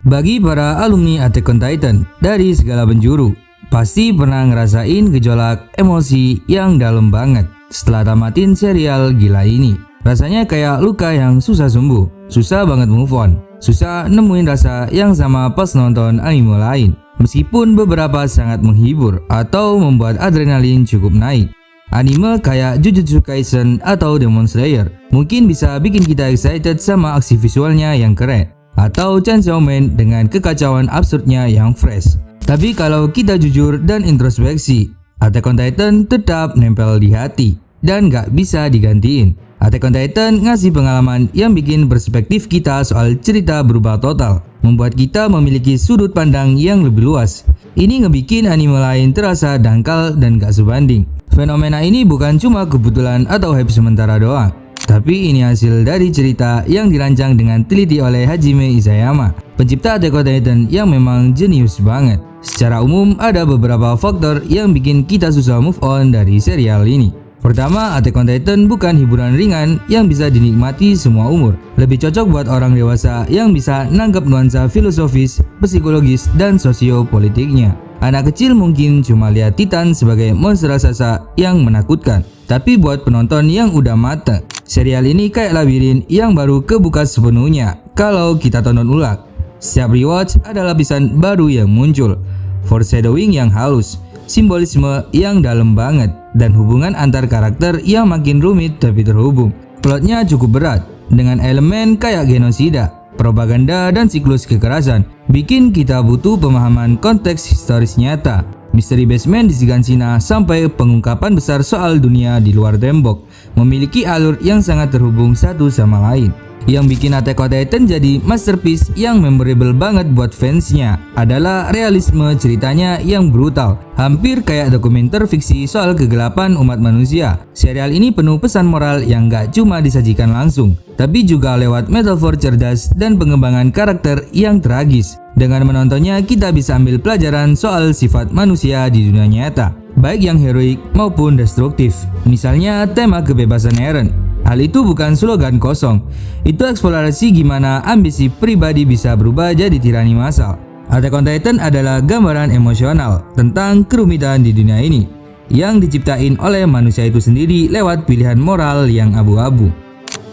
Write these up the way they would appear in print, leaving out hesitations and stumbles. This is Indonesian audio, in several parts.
Bagi para alumni Attack on Titan dari segala penjuru, pasti pernah ngerasain gejolak emosi yang dalam banget setelah tamatin serial gila ini. Rasanya kayak luka yang susah sembuh, susah banget move on, susah nemuin rasa yang sama pas nonton anime lain. Meskipun beberapa sangat menghibur atau membuat adrenalin cukup naik. Anime kayak Jujutsu Kaisen atau Demon Slayer mungkin bisa bikin kita excited sama aksi visualnya yang keren, atau Chainsaw Man dengan kekacauan absurdnya yang fresh. Tapi kalau kita jujur dan introspeksi, Attack on Titan tetap nempel di hati dan gak bisa digantiin. Attack on Titan ngasih pengalaman yang bikin perspektif kita soal cerita berubah total, membuat kita memiliki sudut pandang yang lebih luas. Ini ngebikin anime lain terasa dangkal dan gak sebanding. Fenomena ini bukan cuma kebetulan atau hype sementara doang, tapi ini hasil dari cerita yang dirancang dengan teliti oleh Hajime Isayama, pencipta Attack on Titan yang memang jenius banget. Secara umum, ada beberapa faktor yang bikin kita susah move on dari serial ini. Pertama, Attack on Titan bukan hiburan ringan yang bisa dinikmati semua umur. Lebih cocok buat orang dewasa yang bisa nanggap nuansa filosofis, psikologis, dan sosiopolitiknya. Anak kecil mungkin cuma lihat Titan sebagai monster raksasa yang menakutkan. Tapi buat penonton yang udah mateng, serial ini kayak labirin yang baru kebuka sepenuhnya kalau kita tonton ulang. Setiap rewatch ada lapisan baru yang muncul, foreshadowing yang halus, simbolisme yang dalam banget, dan hubungan antar karakter yang makin rumit tapi terhubung. Plotnya cukup berat, dengan elemen kayak genosida, propaganda, dan siklus kekerasan, bikin kita butuh pemahaman konteks historis nyata. Misteri basement di Shiganshina sampai pengungkapan besar soal dunia di luar tembok memiliki alur yang sangat terhubung satu sama lain. Yang bikin Attack on Titan jadi masterpiece yang memorable banget buat fansnya adalah realisme ceritanya yang brutal, hampir kayak dokumenter fiksi soal kegelapan umat manusia. Serial ini penuh pesan moral yang gak cuma disajikan langsung, tapi juga lewat metafor cerdas dan pengembangan karakter yang tragis. Dengan menontonnya, kita bisa ambil pelajaran soal sifat manusia di dunia nyata, baik yang heroik maupun destruktif. Misalnya tema kebebasan Eren. Hal itu bukan slogan kosong, itu eksplorasi gimana ambisi pribadi bisa berubah jadi tirani massal. Attack on Titan adalah gambaran emosional tentang kerumitan di dunia ini yang diciptain oleh manusia itu sendiri lewat pilihan moral yang abu-abu.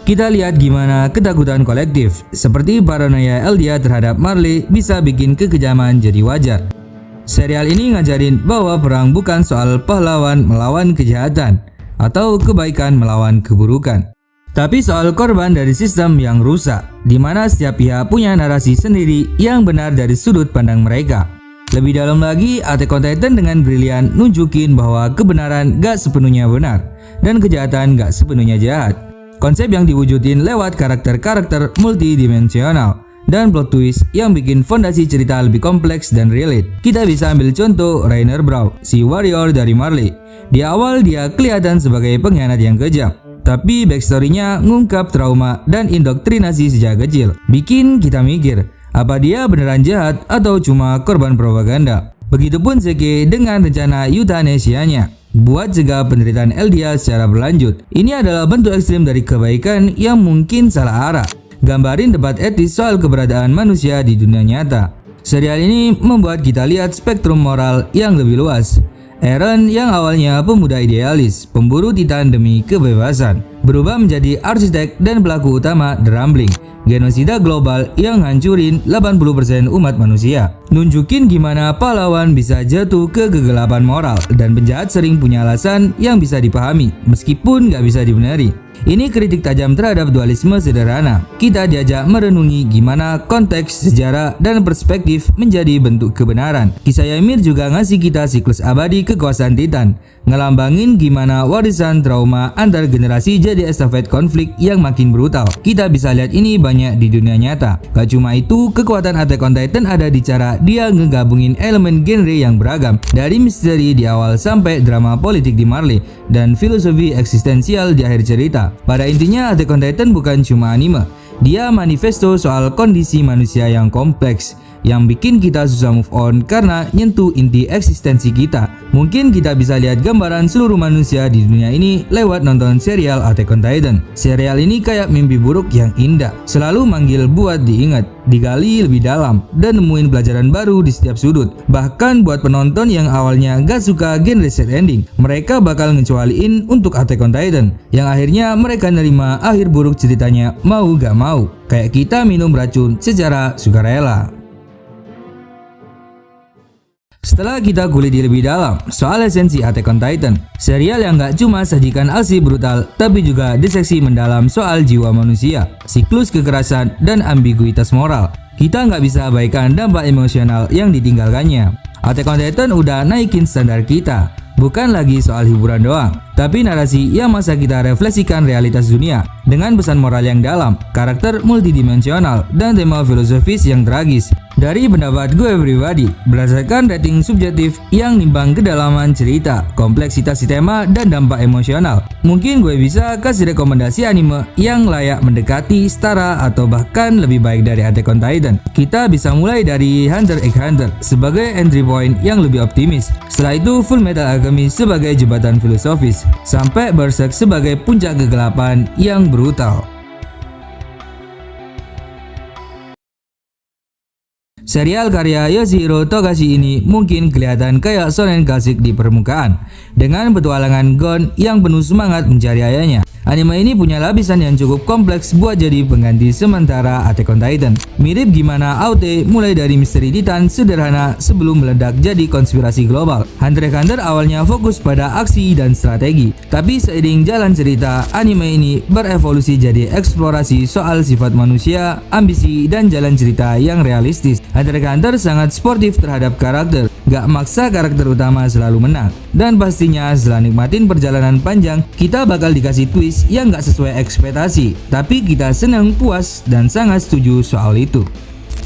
Kita lihat gimana ketakutan kolektif seperti paranoia Eldia terhadap Marley bisa bikin kekejaman jadi wajar. Serial ini ngajarin bahwa perang bukan soal pahlawan melawan kejahatan atau kebaikan melawan keburukan, tapi soal korban dari sistem yang rusak, di mana setiap pihak punya narasi sendiri yang benar dari sudut pandang mereka. Lebih dalam lagi, Attack on Titan dengan brilian nunjukin bahwa kebenaran gak sepenuhnya benar dan kejahatan gak sepenuhnya jahat. Konsep yang diwujudin lewat karakter-karakter multidimensional dan plot twist yang bikin fondasi cerita lebih kompleks dan relate. Kita bisa ambil contoh Rainer Braw, si warrior dari Marley. Di awal dia kelihatan sebagai pengkhianat yang kejam, tapi backstory-nya ngungkap trauma dan indoktrinasi sejak kecil. Bikin kita mikir, apa dia beneran jahat atau cuma korban propaganda? Begitupun Zeke dengan rencana euthanasia-nya buat cegah penderitaan Eldia secara berlanjut. Ini adalah bentuk ekstrim dari kebaikan yang mungkin salah arah. Gambarin debat etis soal keberadaan manusia di dunia nyata. Serial ini membuat kita lihat spektrum moral yang lebih luas. Eren yang awalnya pemuda idealis, pemburu Titan demi kebebasan, berubah menjadi arsitek dan pelaku utama The Rumbling, genosida global yang ngancurin 80% umat manusia. Nunjukin gimana pahlawan bisa jatuh ke kegelapan moral dan penjahat sering punya alasan yang bisa dipahami meskipun gak bisa dibenari. Ini kritik tajam terhadap dualisme sederhana. Kita diajak merenungi gimana konteks, sejarah, dan perspektif menjadi bentuk kebenaran. Kisah Ymir juga ngasih kita siklus abadi kekuasaan Titan, ngelambangin gimana warisan trauma antar generasi jadi estafet konflik yang makin brutal. Kita bisa lihat ini banyak di dunia nyata. Gak cuma itu, kekuatan Attack on Titan ada di cara dia ngegabungin elemen genre yang beragam, dari misteri di awal sampai drama politik di Marley dan filosofi eksistensial di akhir cerita. Pada intinya, Attack on Titan bukan cuma anime, dia manifesto soal kondisi manusia yang kompleks, yang bikin kita susah move on karena nyentuh inti eksistensi kita. Mungkin kita bisa lihat gambaran seluruh manusia di dunia ini lewat nonton serial Attack on Titan. Serial ini kayak mimpi buruk yang indah, selalu manggil buat diingat, digali lebih dalam, dan nemuin pelajaran baru di setiap sudut. Bahkan buat penonton yang awalnya gak suka genre sad ending, mereka bakal ngecualiin untuk Attack on Titan, yang akhirnya mereka nerima akhir buruk ceritanya mau gak mau. Kayak kita minum racun secara sukarela. Setelah kita kuliti lebih dalam soal esensi Attack on Titan, serial yang gak cuma sajikan aksi brutal, tapi juga diseksi mendalam soal jiwa manusia, siklus kekerasan, dan ambiguitas moral. Kita nggak bisa abaikan dampak emosional yang ditinggalkannya. Attack on Titan udah naikin standar kita, bukan lagi soal hiburan doang, tapi narasi yang masa kita refleksikan realitas dunia dengan pesan moral yang dalam, karakter multidimensional, dan tema filosofis yang tragis. Dari pendapat gue pribadi, berdasarkan rating subjektif yang nimbang kedalaman cerita, kompleksitas tema, dan dampak emosional, mungkin gue bisa kasih rekomendasi anime yang layak mendekati, setara, atau bahkan lebih baik dari Attack on Titan. Kita bisa mulai dari Hunter x Hunter sebagai entry point yang lebih optimis. Setelah itu Full Metal Alchemist sebagai jembatan filosofis, sampai Berserk sebagai puncak kegelapan yang brutal. Serial karya Yoshihiro Togashi ini mungkin kelihatan kayak shonen klasik di permukaan, dengan petualangan Gon yang penuh semangat mencari ayahnya. Anime ini punya lapisan yang cukup kompleks buat jadi pengganti sementara Attack on Titan. Mirip gimana AOT mulai dari misteri Titan sederhana sebelum meledak jadi konspirasi global. Hunter x Hunter awalnya fokus pada aksi dan strategi, tapi seiring jalan cerita, anime ini berevolusi jadi eksplorasi soal sifat manusia, ambisi, dan jalan cerita yang realistis. Hunter x Hunter sangat sportif terhadap karakter, gak maksa karakter utama selalu menang. Dan pastinya setelah nikmatin perjalanan panjang, kita bakal dikasih twist yang gak sesuai ekspektasi, tapi kita senang, puas, dan sangat setuju soal itu.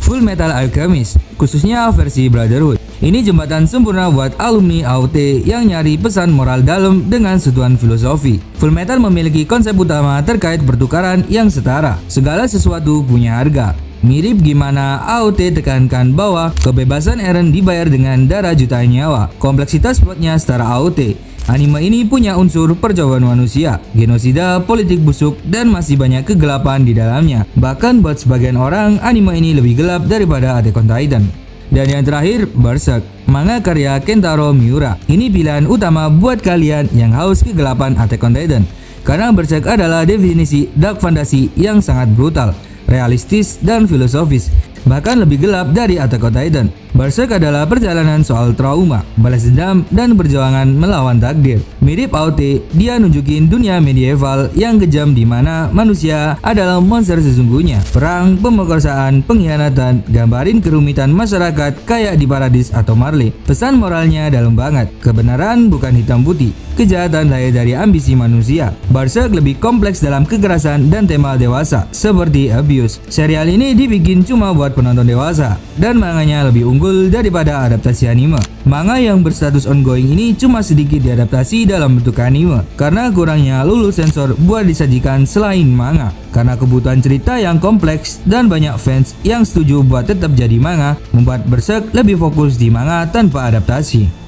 Full Metal Alchemist, khususnya versi Brotherhood, ini jembatan sempurna buat alumni AOT yang nyari pesan moral dalam dengan sentuhan filosofi. Full Metal memiliki konsep utama terkait pertukaran yang setara, segala sesuatu punya harga. Mirip gimana AOT tekankan bahwa kebebasan Eren dibayar dengan darah jutaan nyawa. Kompleksitas plotnya setara AOT. Anime ini punya unsur percobaan manusia, genosida, politik busuk, dan masih banyak kegelapan di dalamnya. Bahkan buat sebagian orang, anime ini lebih gelap daripada Attack on Titan. Dan yang terakhir, Berserk, manga karya Kentaro Miura. Ini pilihan utama buat kalian yang haus kegelapan Attack on Titan, karena Berserk adalah definisi dark fantasy yang sangat brutal, realistis, dan filosofis, bahkan lebih gelap dari Attack on Titan. Berserk adalah perjalanan soal trauma, balas dendam, dan perjuangan melawan takdir. Mirip AOT, dia nunjukin dunia medieval yang kejam di mana manusia adalah monster sesungguhnya. Perang, pemerkosaan, pengkhianatan, gambarin kerumitan masyarakat kayak di Paradis atau Marley. Pesan moralnya dalam banget, kebenaran bukan hitam putih, kejahatan lahir dari ambisi manusia. Berserk lebih kompleks dalam kekerasan dan tema dewasa, seperti abuse. Serial ini dibikin cuma buat penonton dewasa, dan manganya lebih unggul daripada adaptasi anime. Manga yang berstatus ongoing ini cuma sedikit diadaptasi dalam bentuk anime, karena kurangnya lulus sensor buat disajikan selain manga. Karena kebutuhan cerita yang kompleks dan banyak fans yang setuju buat tetap jadi manga, membuat Berserk lebih fokus di manga tanpa adaptasi.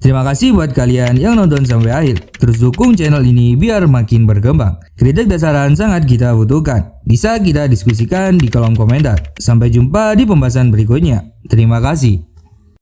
Terima kasih buat kalian yang nonton sampai akhir. Terus dukung channel ini biar makin berkembang. Kritik dan saran sangat kita butuhkan. Bisa kita diskusikan di kolom komentar. Sampai jumpa di pembahasan berikutnya. Terima kasih.